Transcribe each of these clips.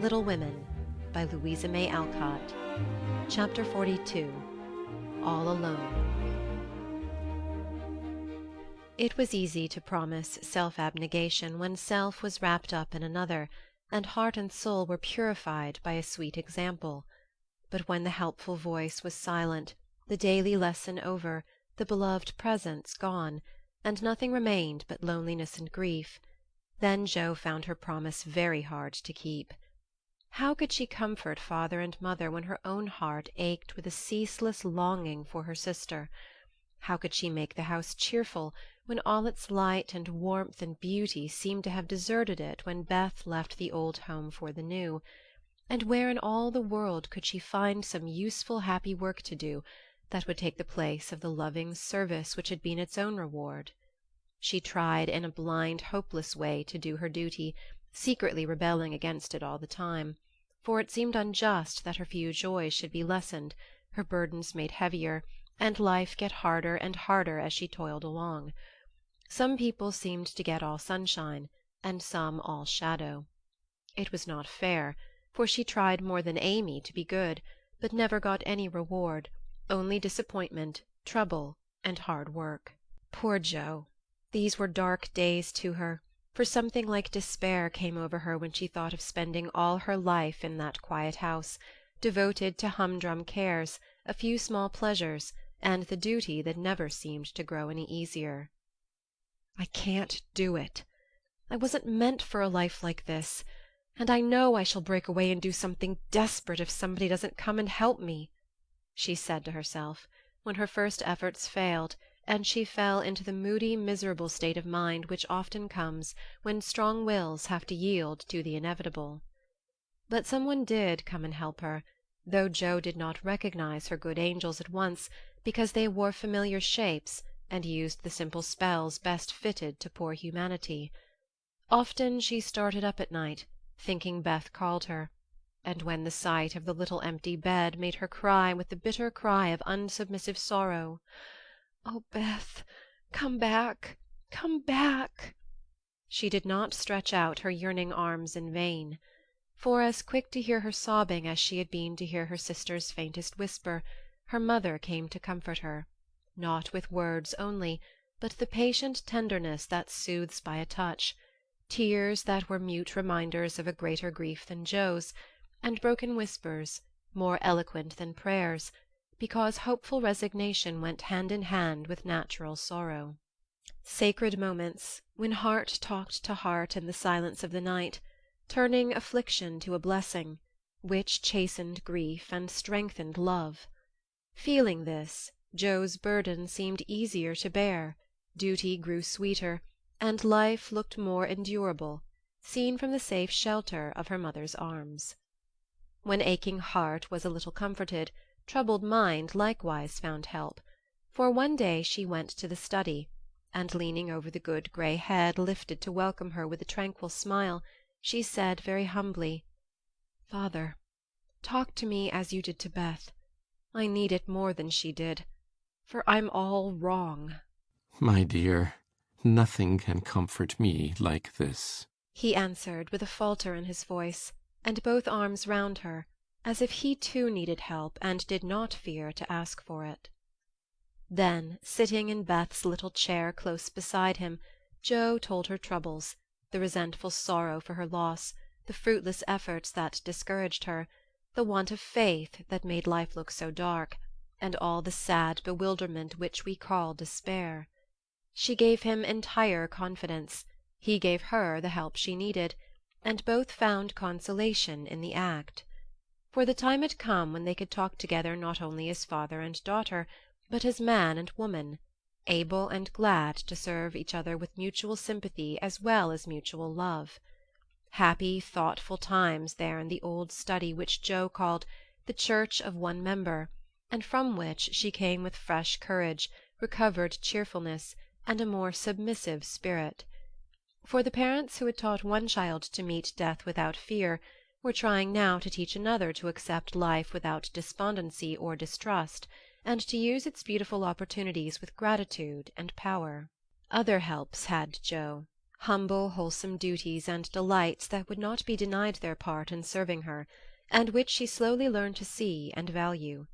Little Women by Louisa May Alcott. Chapter 42. All Alone. It was easy to promise self-abnegation when self was wrapped up in another, and heart and soul were purified by a sweet example. But when the helpful voice was silent, the daily lesson over, the beloved presence gone, and nothing remained but loneliness and grief, then Jo found her promise very hard to keep. How could she comfort father and mother when her own heart ached with a ceaseless longing for her sister? How could she make the house cheerful when all its light and warmth and beauty seemed to have deserted it when Beth left the old home for the new? And where in all the world could she find some useful happy work to do that would take the place of the loving service which had been its own reward? She tried in a blind hopeless way to do her duty, secretly rebelling against it all the time, for it seemed unjust that her few joys should be lessened, her burdens made heavier, and life get harder and harder as she toiled along. Some people seemed to get all sunshine, and some all shadow. It was not fair, for she tried more than Amy to be good, but never got any reward, only disappointment, trouble, and hard work. Poor Jo! These were dark days to her, for something like despair came over her when she thought of spending all her life in that quiet house, devoted to humdrum cares, a few small pleasures, and the duty that never seemed to grow any easier. "I can't do it. I wasn't meant for a life like this, and I know I shall break away and do something desperate if somebody doesn't come and help me," she said to herself, when her first efforts failed, and she fell into the moody, miserable state of mind which often comes when strong wills have to yield to the inevitable. But someone did come and help her, though Jo did not recognize her good angels at once, because they wore familiar shapes and used the simple spells best fitted to poor humanity. Often she started up at night, thinking Beth called her, and when the sight of the little empty bed made her cry with the bitter cry of unsubmissive sorrow, "Oh, Beth, come back, come back!" she did not stretch out her yearning arms in vain. For as quick to hear her sobbing as she had been to hear her sister's faintest whisper, her mother came to comfort her, not with words only, but the patient tenderness that soothes by a touch, tears that were mute reminders of a greater grief than Jo's, and broken whispers, more eloquent than prayers, because hopeful resignation went hand in hand with natural sorrow. Sacred moments, when heart talked to heart in the silence of the night, turning affliction to a blessing, which chastened grief and strengthened love. Feeling this, Jo's burden seemed easier to bear, duty grew sweeter, and life looked more endurable, seen from the safe shelter of her mother's arms. When aching heart was a little comforted, troubled mind likewise found help, for one day she went to the study, and leaning over the good grey head lifted to welcome her with a tranquil smile, she said very humbly, "Father, talk to me as you did to Beth. I need it more than she did, for I'm all wrong." "My dear, nothing can comfort me like this," he answered with a falter in his voice, and both arms round her, as if he too needed help and did not fear to ask for it. Then, sitting in Beth's little chair close beside him, Jo told her troubles, the resentful sorrow for her loss, the fruitless efforts that discouraged her, the want of faith that made life look so dark, and all the sad bewilderment which we call despair. She gave him entire confidence, he gave her the help she needed, and both found consolation in the act. For the time had come when they could talk together not only as father and daughter, but as man and woman, able and glad to serve each other with mutual sympathy as well as mutual love. Happy, thoughtful times there in the old study which Jo called the Church of One Member, and from which she came with fresh courage, recovered cheerfulness, and a more submissive spirit. For the parents who had taught one child to meet death without fear were trying now to teach another to accept life without despondency or distrust, and to use its beautiful opportunities with gratitude and power. Other helps had Jo, humble, wholesome duties and delights that would not be denied their part in serving her, and which she slowly learned to see and value.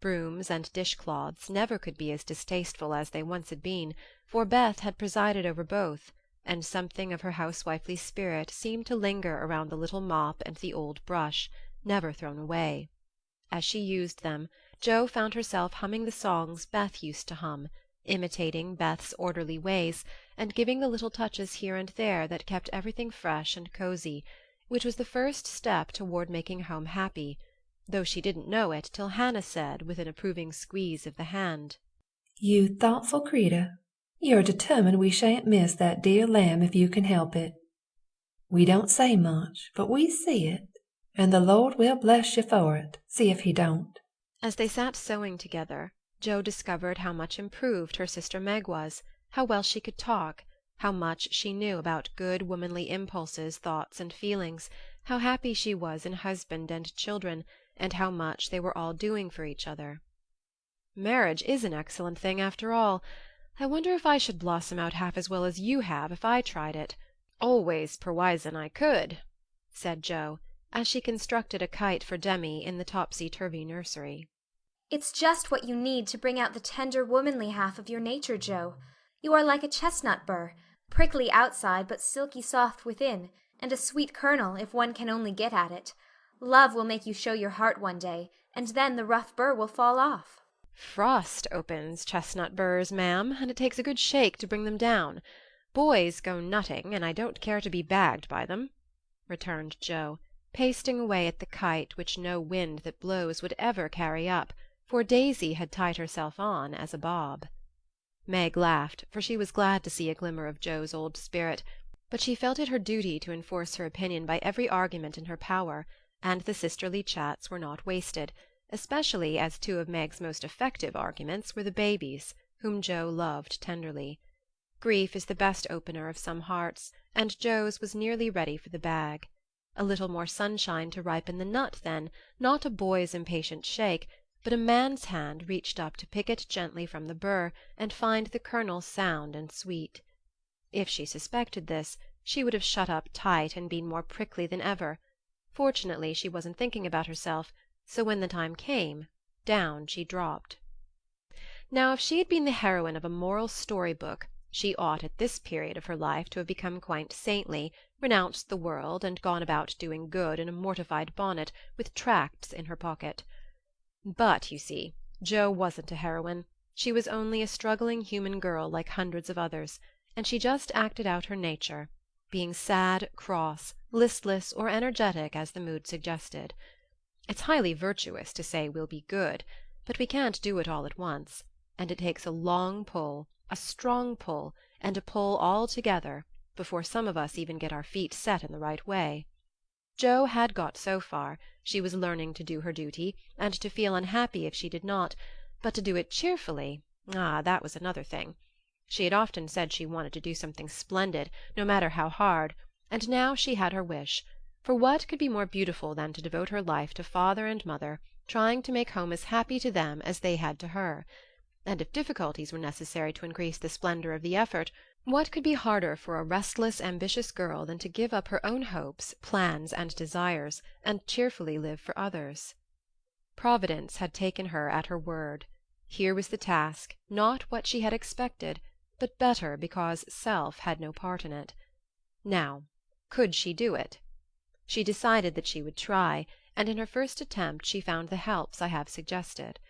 Brooms and dishcloths never could be as distasteful as they once had been, for Beth had presided over both, and something of her housewifely spirit seemed to linger around the little mop and the old brush, never thrown away. As she used them, Jo found herself humming the songs Beth used to hum, imitating Beth's orderly ways, and giving the little touches here and there that kept everything fresh and cozy, which was the first step toward making home happy, though she didn't know it till Hannah said, with an approving squeeze of the hand, "You thoughtful creetur, you're determined we shan't miss that dear lamb if you can help it. We don't say much, but we see it, and the Lord will bless you for it, see if he don't." As they sat sewing together, Jo discovered how much improved her sister Meg was, how well she could talk, how much she knew about good womanly impulses, thoughts, and feelings, how happy she was in husband and children, and how much they were all doing for each other. "Marriage is an excellent thing, after all. I wonder if I should blossom out half as well as you have if I tried it. Always perwisin' I could," said Jo, as she constructed a kite for Demi in the topsy-turvy nursery. "It's just what you need to bring out the tender womanly half of your nature, Jo. You are like a chestnut burr, prickly outside but silky soft within, and a sweet kernel, if one can only get at it. Love will make you show your heart one day, and then the rough burr will fall off." "Frost opens chestnut burrs, ma'am, and it takes a good shake to bring them down. Boys go nutting, and I don't care to be bagged by them," returned Jo, pasting away at the kite which no wind that blows would ever carry up, for Daisy had tied herself on as a bob. Meg laughed, for she was glad to see a glimmer of Jo's old spirit, but she felt it her duty to enforce her opinion by every argument in her power, and the sisterly chats were not wasted, especially as two of Meg's most effective arguments were the babies, whom Jo loved tenderly. Grief is the best opener of some hearts, and Jo's was nearly ready for the bag. A little more sunshine to ripen the nut, then, not a boy's impatient shake, but a man's hand reached up to pick it gently from the burr and find the kernel sound and sweet. If she suspected this, she would have shut up tight and been more prickly than ever. Fortunately she wasn't thinking about herself, so when the time came, down she dropped. Now if she had been the heroine of a moral story-book, she ought at this period of her life to have become quite saintly, renounced the world, and gone about doing good in a mortified bonnet, with tracts in her pocket. But, you see, Jo wasn't a heroine. She was only a struggling human girl like hundreds of others, and she just acted out her nature, being sad, cross, listless, or energetic as the mood suggested. It's highly virtuous to say we'll be good, but we can't do it all at once, and it takes a long pull, a strong pull, and a pull all together, before some of us even get our feet set in the right way. Jo had got so far; she was learning to do her duty, and to feel unhappy if she did not, but to do it cheerfully, that was another thing. She had often said she wanted to do something splendid, no matter how hard, and now she had her wish, for what could be more beautiful than to devote her life to father and mother, trying to make home as happy to them as they had to her? And if difficulties were necessary to increase the splendor of the effort, what could be harder for a restless, ambitious girl than to give up her own hopes, plans, and desires, and cheerfully live for others? Providence had taken her at her word. Here was the task, not what she had expected, but better because self had no part in it. Now, could she do it? She decided that she would try, and in her first attempt she found the helps I have suggested.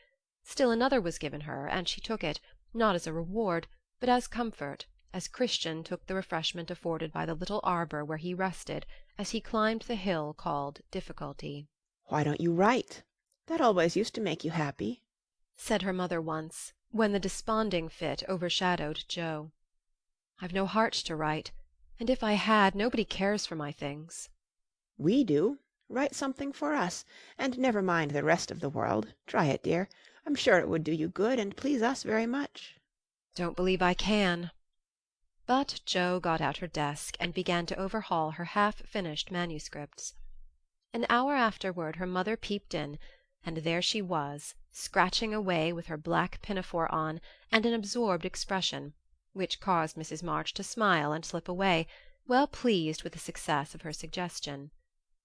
Still another was given her, and she took it, not as a reward, but as comfort, as Christian took the refreshment afforded by the little arbour where he rested as he climbed the hill called Difficulty. "Why don't you write? That always used to make you happy," said her mother once, when the desponding fit overshadowed Jo. "I've no heart to write, and if I had, nobody cares for my things." "We do. Write something for us, and never mind the rest of the world. Try it, dear. I'm sure it would do you good and please us very much." "Don't believe I can." But Jo got out her desk and began to overhaul her half-finished manuscripts. An hour afterward her mother peeped in, and there she was, scratching away with her black pinafore on, and an absorbed expression, which caused Mrs. March to smile and slip away, well pleased with the success of her suggestion.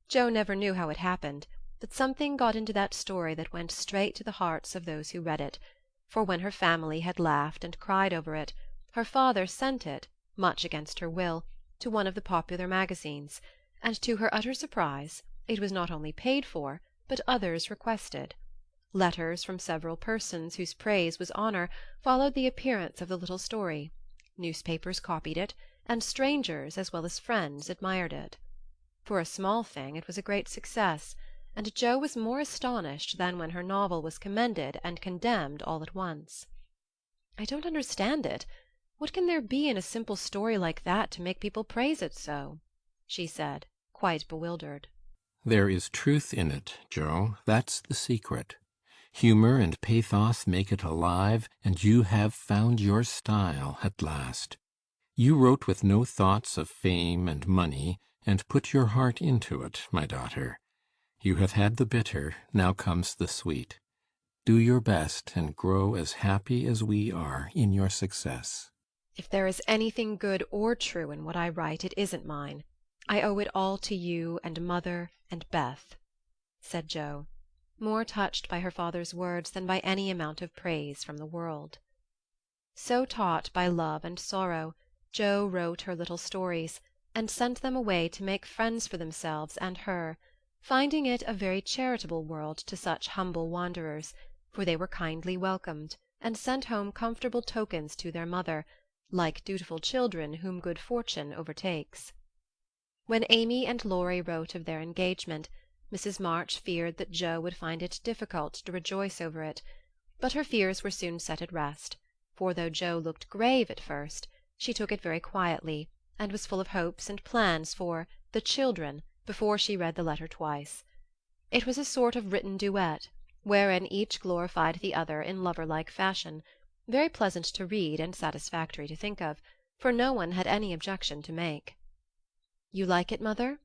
Joe never knew how it happened, but something got into that story that went straight to the hearts of those who read it, for when her family had laughed and cried over it, her father sent it, much against her will, to one of the popular magazines, and to her utter surprise it was not only paid for, but others requested. Letters from several persons whose praise was honor followed the appearance of the little story. Newspapers copied it, and strangers as well as friends admired it. For a small thing it was a great success, and Joe was more astonished than when her novel was commended and condemned all at once. "I don't understand it. What can there be in a simple story like that to make people praise it so?" she said, quite bewildered. There is truth in it, Joe. That's the secret. Humor and pathos make it alive, and you have found your style at last. You wrote with no thoughts of fame and money, and put your heart into it, my daughter. You have had the bitter, now comes the sweet. Do your best, and grow as happy as we are in your success. If there is anything good or true in what I write, it isn't mine. I owe it all to you and mother and Beth," said Joe, more touched by her father's words than by any amount of praise from the world. So taught by love and sorrow, Joe wrote her little stories, and sent them away to make friends for themselves and her, finding it a very charitable world to such humble wanderers, for they were kindly welcomed, and sent home comfortable tokens to their mother, like dutiful children whom good fortune overtakes. When Amy and Laurie wrote of their engagement, Mrs. March feared that Joe would find it difficult to rejoice over it, but her fears were soon set at rest, for though Joe looked grave at first, she took it very quietly, and was full of hopes and plans for "the children" before she read the letter twice. It was a sort of written duet, wherein each glorified the other in lover-like fashion, very pleasant to read and satisfactory to think of, for no one had any objection to make. "You like it, mother?"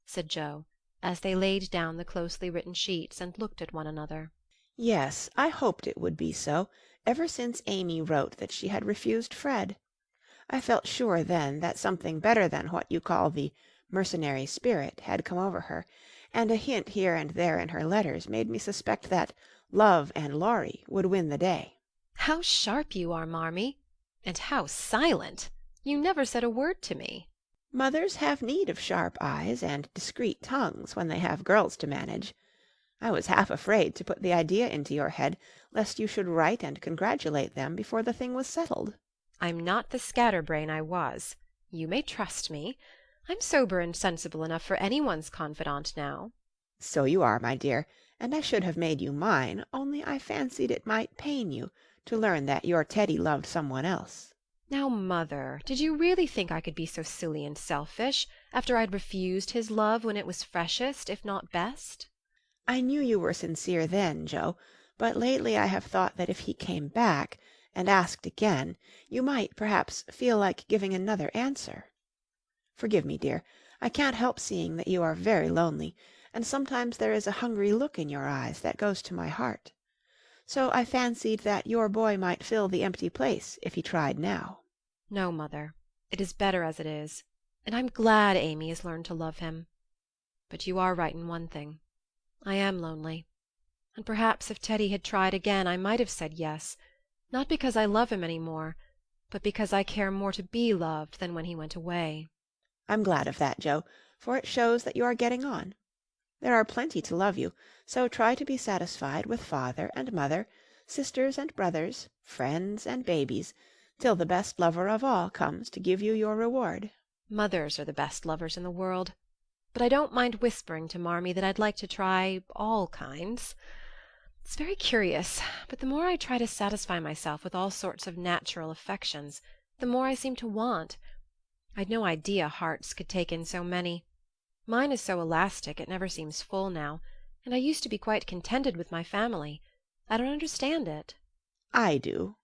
said Joe, as they laid down the closely written sheets and looked at one another. Yes, I hoped it would be so, ever since Amy wrote that she had refused Fred. I felt sure then that something better than what you call the mercenary spirit had come over her, and a hint here and there in her letters made me suspect that love and Laurie would win the day. "How sharp you are, Marmee! And how silent! You never said a word to me." Mothers have need of sharp eyes and discreet tongues when they have girls to manage. I was half afraid to put the idea into your head, lest you should write and congratulate them before the thing was settled. "I'm not the scatterbrain I was. You may trust me. I'm sober and sensible enough for anyone's confidant now." So you are, my dear, and I should have made you mine, only I fancied it might pain you to learn that your Teddy loved someone else. "Now, mother, did you really think I could be so silly and selfish, after I'd refused his love when it was freshest, if not best?" I knew you were sincere then, Joe, but lately I have thought that if he came back and asked again, you might, perhaps, feel like giving another answer. Forgive me, dear. I can't help seeing that you are very lonely, and sometimes there is a hungry look in your eyes that goes to my heart. So I fancied that your boy might fill the empty place if he tried now. "No, mother. It is better as it is, and I'm glad Amy has learned to love him. But you are right in one thing. I am lonely, and perhaps if Teddy had tried again I might have said yes, not because I love him any more, but because I care more to be loved than when he went away." I'm glad of that, Joe, for it shows that you are getting on. There are plenty to love you, so try to be satisfied with father and mother, sisters and brothers, friends and babies, till the best lover of all comes to give you your reward. Mothers are the best lovers in the world, but I don't mind whispering to Marmee that I'd like to try all kinds. It's very curious, but the more I try to satisfy myself with all sorts of natural affections, the more I seem to want. I'd no idea hearts could take in so many. Mine is so elastic it never seems full now, and I used to be quite contented with my family. I don't understand it." I do.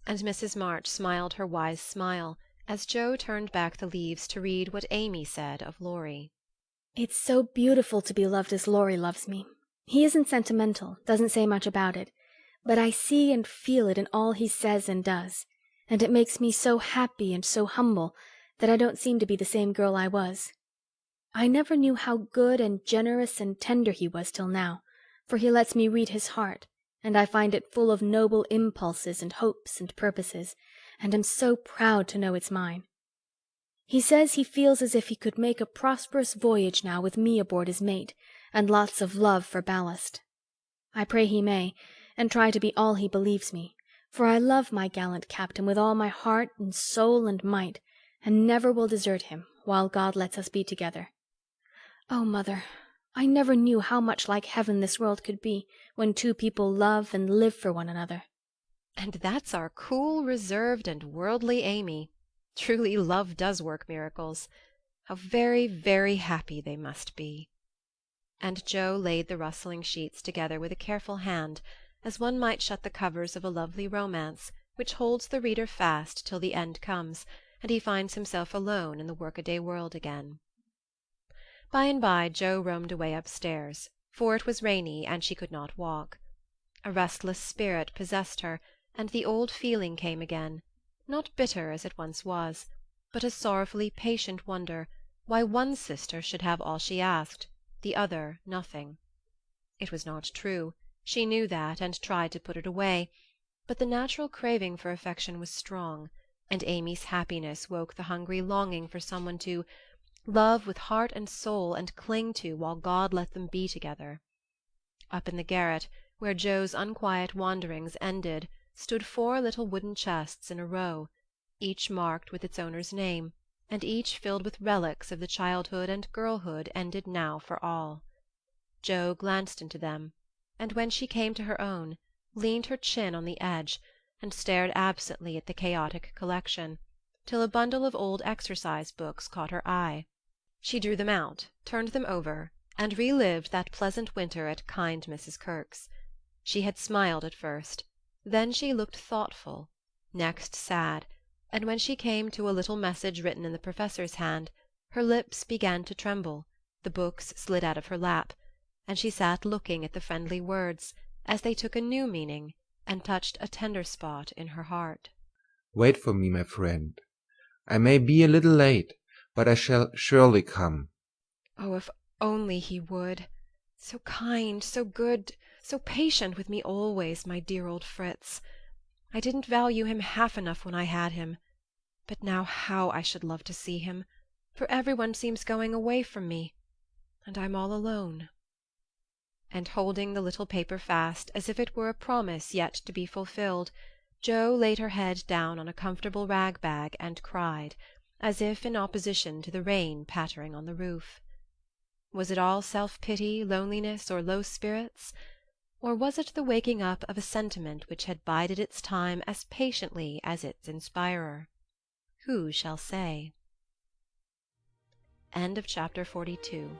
And Mrs. March smiled her wise smile as Joe turned back the leaves to read what Amy said of Laurie. "It's so beautiful to be loved as Laurie loves me. He isn't sentimental, doesn't say much about it, but I see and feel it in all he says and does, and it makes me so happy and so humble that I don't seem to be the same girl I was. I never knew how good and generous and tender he was till now, for he lets me read his heart, and I find it full of noble impulses and hopes and purposes, and am so proud to know it's mine. He says he feels as if he could make a prosperous voyage now with me aboard as mate, and lots of love for ballast. I pray he may, and try to be all he believes me, for I love my gallant captain with all my heart and soul and might, and never will desert him while God lets us be together. Oh, Mother, I never knew how much like heaven this world could be, when two people love and live for one another. And that's our cool, reserved, and worldly Amy. Truly love does work miracles. How very, very happy they must be." And Joe laid the rustling sheets together with a careful hand, as one might shut the covers of a lovely romance, which holds the reader fast till the end comes, and he finds himself alone in the workaday world again. By and by Joe roamed away upstairs, for it was rainy and she could not walk. A restless spirit possessed her, and the old feeling came again, not bitter as it once was, but a sorrowfully patient wonder why one sister should have all she asked, the other nothing. It was not true, she knew that, and tried to put it away, but the natural craving for affection was strong, and Amy's happiness woke the hungry longing for someone to love with heart and soul and cling to while God let them be together. Up in the garret, where Joe's unquiet wanderings ended, stood 4 little wooden chests in a row, each marked with its owner's name, and each filled with relics of the childhood and girlhood ended now for all. Joe glanced into them, and when she came to her own, leaned her chin on the edge, and stared absently at the chaotic collection, till a bundle of old exercise books caught her eye. She drew them out, turned them over, and relived that pleasant winter at kind Mrs. Kirke's. She had smiled at first, then she looked thoughtful, next sad, and when she came to a little message written in the professor's hand, her lips began to tremble, the books slid out of her lap, and she sat looking at the friendly words as they took a new meaning and touched a tender spot in her heart. Wait for me, my friend. I may be a little late, but I shall surely come. Oh, if only he would! So kind, so good, so patient with me always, my dear old Fritz. I didn't value him half enough when I had him. But now how I should love to see him, for everyone seems going away from me, and I'm all alone. And holding the little paper fast, as if it were a promise yet to be fulfilled, Joe laid her head down on a comfortable rag-bag and cried, as if in opposition to the rain pattering on the roof. Was it all self-pity, loneliness, or low spirits? Or was it the waking up of a sentiment which had bided its time as patiently as its inspirer? Who shall say? End of chapter 42.